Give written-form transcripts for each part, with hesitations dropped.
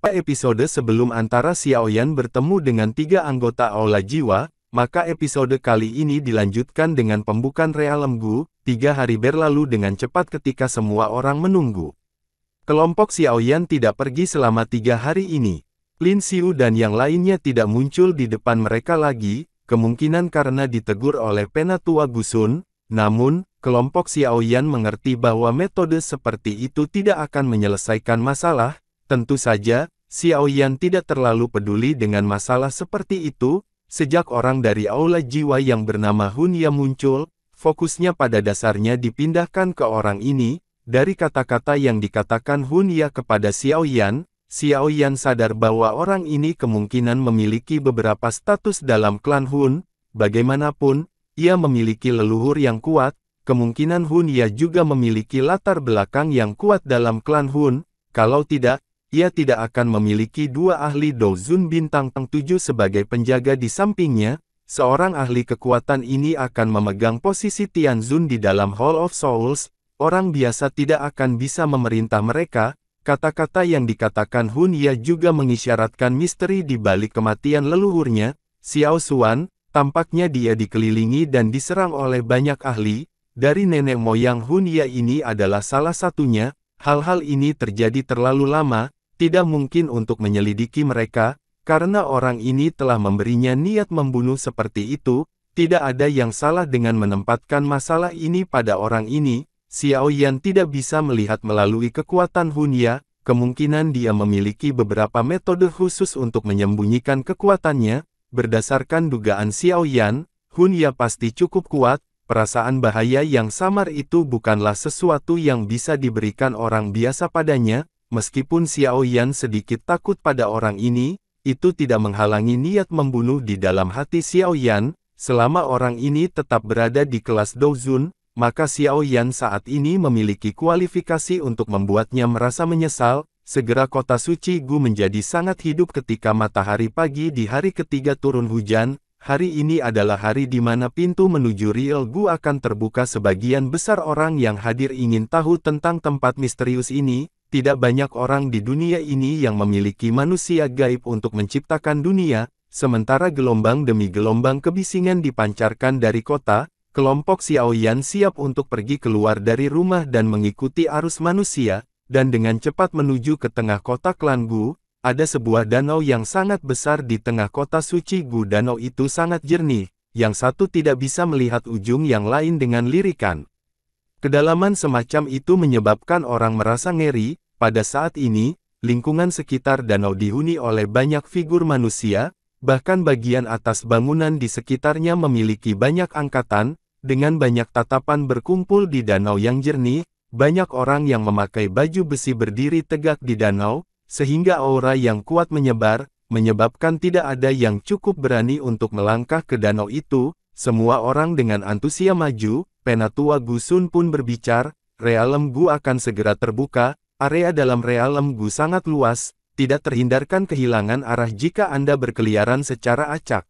Pada episode sebelum antara Xiaoyan bertemu dengan 3 anggota Aula Jiwa, maka episode kali ini dilanjutkan dengan pembukaan Realm Gu. 3 hari berlalu dengan cepat ketika semua orang menunggu. Kelompok Xiaoyan tidak pergi selama 3 hari ini. Lin Xiu dan yang lainnya tidak muncul di depan mereka lagi, kemungkinan karena ditegur oleh Penatua Gusun. Namun, kelompok Xiaoyan mengerti bahwa metode seperti itu tidak akan menyelesaikan masalah. Tentu saja, Xiaoyan tidak terlalu peduli dengan masalah seperti itu. Sejak orang dari Aula Jiwa yang bernama Hunya muncul, fokusnya pada dasarnya dipindahkan ke orang ini. Dari kata-kata yang dikatakan Hunya kepada Xiaoyan, Xiaoyan sadar bahwa orang ini kemungkinan memiliki beberapa status dalam klan Hun. Bagaimanapun, ia memiliki leluhur yang kuat, kemungkinan Hunya juga memiliki latar belakang yang kuat dalam klan Hun. Kalau tidak, ia tidak akan memiliki 2 ahli Douzun bintang 7 sebagai penjaga di sampingnya. Seorang ahli kekuatan ini akan memegang posisi Tianzun di dalam Hall of Souls. Orang biasa tidak akan bisa memerintah mereka. Kata-kata yang dikatakan Hunya juga mengisyaratkan misteri di balik kematian leluhurnya. Xiao Xuan, tampaknya dia dikelilingi dan diserang oleh banyak ahli. Dari nenek moyang Hunya ini adalah salah satunya. Hal-hal ini terjadi terlalu lama. Tidak mungkin untuk menyelidiki mereka, karena orang ini telah memberinya niat membunuh seperti itu. Tidak ada yang salah dengan menempatkan masalah ini pada orang ini. Xiaoyan tidak bisa melihat melalui kekuatan Hunya, kemungkinan dia memiliki beberapa metode khusus untuk menyembunyikan kekuatannya. Berdasarkan dugaan Xiaoyan, Hunya pasti cukup kuat. Perasaan bahaya yang samar itu bukanlah sesuatu yang bisa diberikan orang biasa padanya. Meskipun Xiaoyan sedikit takut pada orang ini, itu tidak menghalangi niat membunuh di dalam hati Xiaoyan. Selama orang ini tetap berada di kelas Douzun, maka Xiaoyan saat ini memiliki kualifikasi untuk membuatnya merasa menyesal. Segera kota suci Gu menjadi sangat hidup ketika matahari pagi di hari ketiga turun hujan. Hari ini adalah hari di mana pintu menuju Real Gu akan terbuka. Sebagian besar orang yang hadir ingin tahu tentang tempat misterius ini. Tidak banyak orang di dunia ini yang memiliki manusia gaib untuk menciptakan dunia, sementara gelombang demi gelombang kebisingan dipancarkan dari kota. Kelompok Xiaoyan siap untuk pergi keluar dari rumah dan mengikuti arus manusia, dan dengan cepat menuju ke tengah kota klan Gu. Ada sebuah danau yang sangat besar di tengah kota suci Gu. Danau itu sangat jernih, yang satu tidak bisa melihat ujung yang lain dengan lirikan. Kedalaman semacam itu menyebabkan orang merasa ngeri. Pada saat ini, lingkungan sekitar danau dihuni oleh banyak figur manusia, bahkan bagian atas bangunan di sekitarnya memiliki banyak angkatan. Dengan banyak tatapan berkumpul di danau yang jernih, banyak orang yang memakai baju besi berdiri tegak di danau, sehingga aura yang kuat menyebar, menyebabkan tidak ada yang cukup berani untuk melangkah ke danau itu. Semua orang dengan antusias maju. Penatua Gusun pun berbicara, Realm Gu akan segera terbuka. Area dalam Realm Gu sangat luas, tidak terhindarkan kehilangan arah jika Anda berkeliaran secara acak.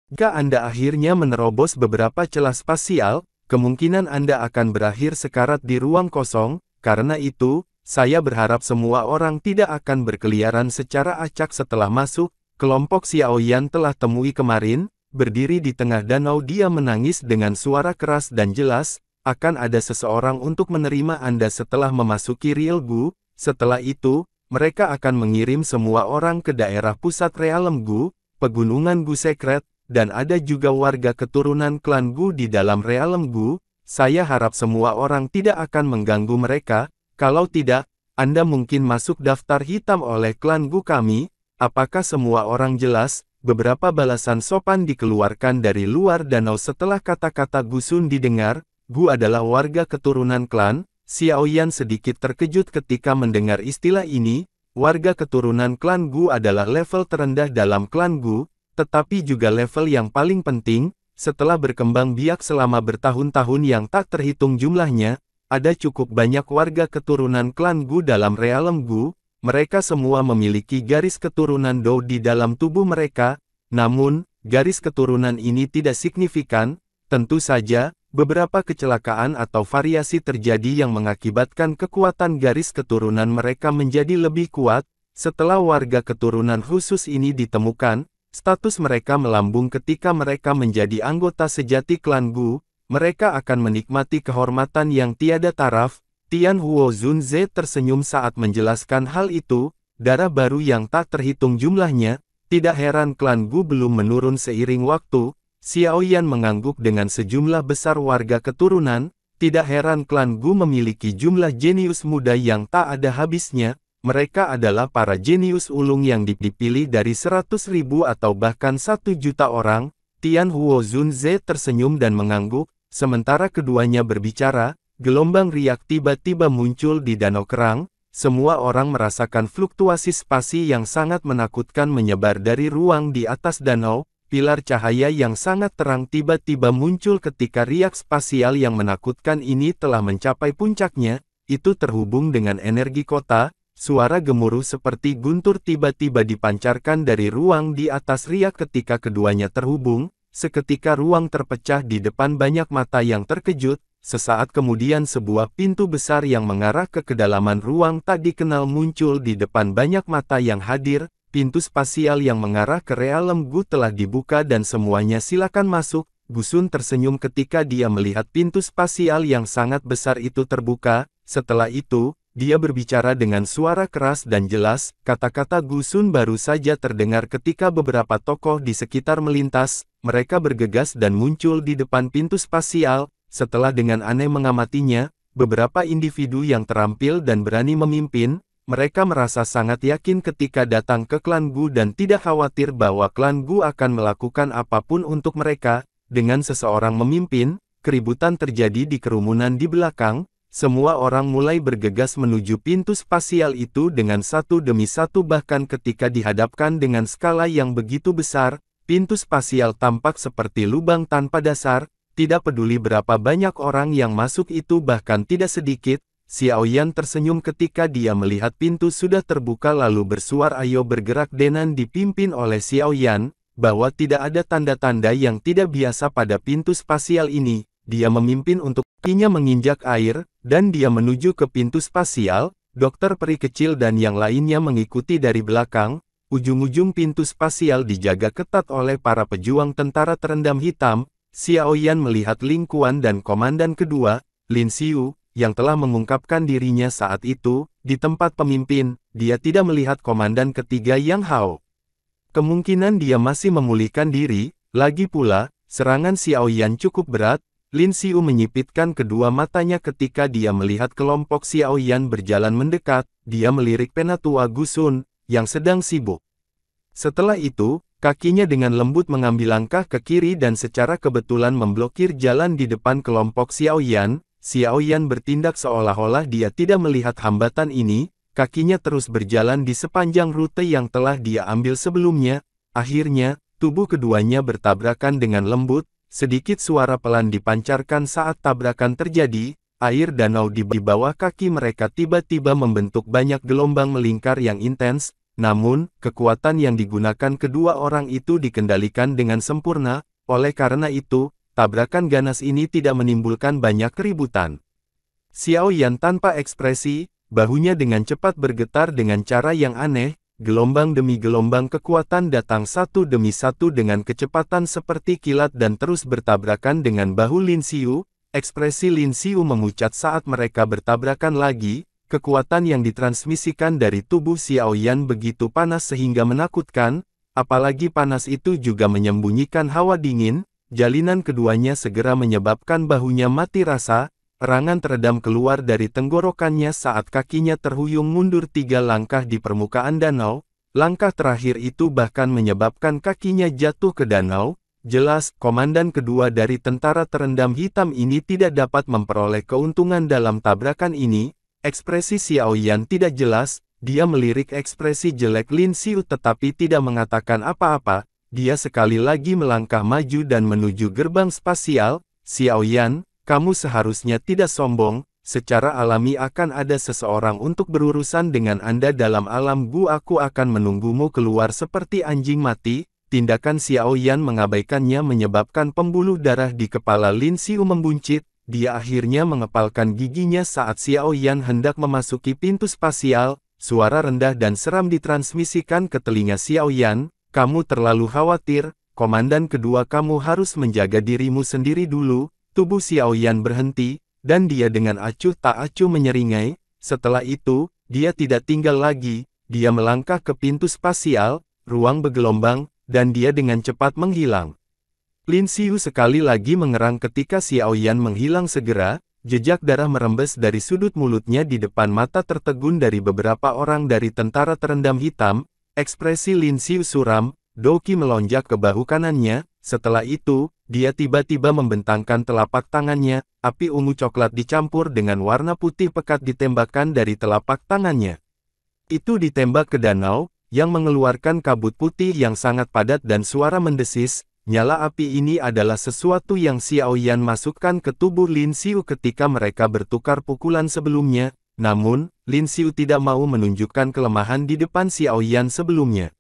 Jika Anda akhirnya menerobos beberapa celah spasial, kemungkinan Anda akan berakhir sekarat di ruang kosong. Karena itu, saya berharap semua orang tidak akan berkeliaran secara acak setelah masuk. Kelompok Xiaoyan telah temui kemarin, berdiri di tengah danau. Dia menangis dengan suara keras dan jelas. Akan ada seseorang untuk menerima Anda setelah memasuki Real Gu. Setelah itu, mereka akan mengirim semua orang ke daerah pusat Realm Gu, pegunungan Gu Secret, dan ada juga warga keturunan klan Gu di dalam Realm Gu. Saya harap semua orang tidak akan mengganggu mereka. Kalau tidak, Anda mungkin masuk daftar hitam oleh klan Gu kami. Apakah semua orang jelas? Beberapa balasan sopan dikeluarkan dari luar danau setelah kata-kata Gusun didengar. Gu adalah warga keturunan klan. Xiaoyan sedikit terkejut ketika mendengar istilah ini. Warga keturunan klan Gu adalah level terendah dalam klan Gu, tetapi juga level yang paling penting. Setelah berkembang biak selama bertahun-tahun yang tak terhitung jumlahnya, ada cukup banyak warga keturunan klan Gu dalam Realm Gu. Mereka semua memiliki garis keturunan Dou di dalam tubuh mereka. Namun, garis keturunan ini tidak signifikan. Tentu saja, beberapa kecelakaan atau variasi terjadi yang mengakibatkan kekuatan garis keturunan mereka menjadi lebih kuat. Setelah warga keturunan khusus ini ditemukan, status mereka melambung ketika mereka menjadi anggota sejati klan Gu, mereka akan menikmati kehormatan yang tiada taraf. Tian Huo Zunze tersenyum saat menjelaskan hal itu, darah baru yang tak terhitung jumlahnya, tidak heran klan Gu belum menurun seiring waktu. Xiao Yan mengangguk dengan sejumlah besar warga keturunan, tidak heran klan Gu memiliki jumlah jenius muda yang tak ada habisnya. Mereka adalah para jenius ulung yang dipilih dari 100.000 atau bahkan 1 juta orang. Tian Huo Zunze tersenyum dan mengangguk, sementara keduanya berbicara, gelombang riak tiba-tiba muncul di Danau Kerang. Semua orang merasakan fluktuasi spasi yang sangat menakutkan menyebar dari ruang di atas danau. Pilar cahaya yang sangat terang tiba-tiba muncul ketika riak spasial yang menakutkan ini telah mencapai puncaknya. Itu terhubung dengan energi kota. Suara gemuruh seperti guntur tiba-tiba dipancarkan dari ruang di atas riak ketika keduanya terhubung. Seketika ruang terpecah di depan banyak mata yang terkejut. Sesaat kemudian sebuah pintu besar yang mengarah ke kedalaman ruang tak dikenal muncul di depan banyak mata yang hadir. Pintu spasial yang mengarah ke realem Gu telah dibuka dan semuanya silakan masuk. Gusun tersenyum ketika dia melihat pintu spasial yang sangat besar itu terbuka. Setelah itu, dia berbicara dengan suara keras dan jelas. Kata-kata Gusun baru saja terdengar ketika beberapa tokoh di sekitar melintas. Mereka bergegas dan muncul di depan pintu spasial. Setelah dengan aneh mengamatinya, beberapa individu yang terampil dan berani memimpin, mereka merasa sangat yakin ketika datang ke klan Gu dan tidak khawatir bahwa klan Gu akan melakukan apapun untuk mereka. Dengan seseorang memimpin, keributan terjadi di kerumunan di belakang. Semua orang mulai bergegas menuju pintu spasial itu dengan satu demi satu, bahkan ketika dihadapkan dengan skala yang begitu besar, pintu spasial tampak seperti lubang tanpa dasar. Tidak peduli berapa banyak orang yang masuk itu, bahkan tidak sedikit. Xiao Yan tersenyum ketika dia melihat pintu sudah terbuka lalu bersuara, "Ayo bergerak." Denan dipimpin oleh Xiao Yan, bahwa tidak ada tanda-tanda yang tidak biasa pada pintu spasial ini. Dia memimpin untuk kakinya menginjak air, dan dia menuju ke pintu spasial. Dokter peri kecil dan yang lainnya mengikuti dari belakang. Ujung-ujung pintu spasial dijaga ketat oleh para pejuang tentara terendam hitam. Xiao Yan melihat Ling Kuan dan komandan kedua, Lin Xiu, yang telah mengungkapkan dirinya saat itu, di tempat pemimpin. Dia tidak melihat komandan ketiga Yang Hao. Kemungkinan dia masih memulihkan diri. Lagi pula, serangan Xiao Yan cukup berat. Lin Xiu menyipitkan kedua matanya ketika dia melihat kelompok Xiao Yan berjalan mendekat. Dia melirik Penatua Gusun, yang sedang sibuk. Setelah itu, kakinya dengan lembut mengambil langkah ke kiri dan secara kebetulan memblokir jalan di depan kelompok Xiao Yan. Xiao Yan bertindak seolah-olah dia tidak melihat hambatan ini. Kakinya terus berjalan di sepanjang rute yang telah dia ambil sebelumnya. Akhirnya, tubuh keduanya bertabrakan dengan lembut. Sedikit suara pelan dipancarkan saat tabrakan terjadi. Air danau di bawah kaki mereka tiba-tiba membentuk banyak gelombang melingkar yang intens. Namun, kekuatan yang digunakan kedua orang itu dikendalikan dengan sempurna. Oleh karena itu, tabrakan ganas ini tidak menimbulkan banyak keributan. Xiao Yan tanpa ekspresi, bahunya dengan cepat bergetar dengan cara yang aneh. Gelombang demi gelombang kekuatan datang satu demi satu dengan kecepatan seperti kilat dan terus bertabrakan dengan bahu Lin Xiu. Ekspresi Lin Xiu memucat saat mereka bertabrakan lagi. Kekuatan yang ditransmisikan dari tubuh Xiao Yan begitu panas sehingga menakutkan. Apalagi panas itu juga menyembunyikan hawa dingin. Jalinan keduanya segera menyebabkan bahunya mati rasa. Erangan teredam keluar dari tenggorokannya saat kakinya terhuyung mundur 3 langkah di permukaan danau. Langkah terakhir itu bahkan menyebabkan kakinya jatuh ke danau. Jelas, komandan kedua dari tentara terendam hitam ini tidak dapat memperoleh keuntungan dalam tabrakan ini. Ekspresi Xiao Yan tidak jelas. Dia melirik ekspresi jelek Lin Xiu tetapi tidak mengatakan apa-apa. Dia sekali lagi melangkah maju dan menuju gerbang spasial. "Xiao Yan, kamu seharusnya tidak sombong. Secara alami akan ada seseorang untuk berurusan dengan Anda dalam alam Gu. Aku akan menunggumu keluar seperti anjing mati." Tindakan Xiao Yan mengabaikannya menyebabkan pembuluh darah di kepala Lin Xiu membuncit. Dia akhirnya mengepalkan giginya saat Xiao Yan hendak memasuki pintu spasial. suara rendah dan seram ditransmisikan ke telinga Xiao Yan, "Kamu terlalu khawatir, Komandan kedua kamu harus menjaga dirimu sendiri dulu." Tubuh Xiao Yan berhenti, dan dia dengan acuh tak acuh menyeringai. Setelah itu, dia tidak tinggal lagi, dia melangkah ke pintu spasial, ruang bergelombang, dan dia dengan cepat menghilang. Lin Xiu sekali lagi mengerang ketika Xiao Yan menghilang segera, jejak darah merembes dari sudut mulutnya di depan mata tertegun dari beberapa orang dari tentara terendam hitam, ekspresi Lin Xiu suram, Doki melonjak ke bahu kanannya, setelah itu, dia tiba-tiba membentangkan telapak tangannya, api ungu coklat dicampur dengan warna putih pekat ditembakkan dari telapak tangannya. Itu ditembak ke danau, yang mengeluarkan kabut putih yang sangat padat dan suara mendesis. Nyala api ini adalah sesuatu yang Xiao Yan masukkan ke tubuh Lin Xiu ketika mereka bertukar pukulan sebelumnya, namun, Lin Xiu tidak mau menunjukkan kelemahan di depan Xiao Yan sebelumnya.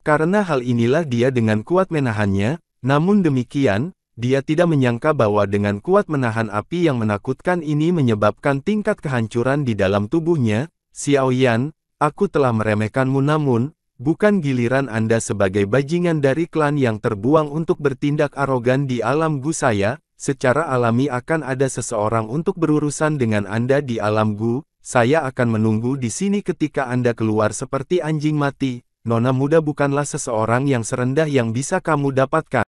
Karena hal inilah dia dengan kuat menahannya, namun demikian, dia tidak menyangka bahwa dengan kuat menahan api yang menakutkan ini menyebabkan tingkat kehancuran di dalam tubuhnya. "Xiao Yan, aku telah meremehkanmu namun, bukan giliran Anda sebagai bajingan dari klan yang terbuang untuk bertindak arogan di alam Gu saya. Secara alami akan ada seseorang untuk berurusan dengan Anda di alam Gu. Saya akan menunggu di sini ketika Anda keluar seperti anjing mati. Nona muda bukanlah seseorang yang serendah yang bisa kamu dapatkan."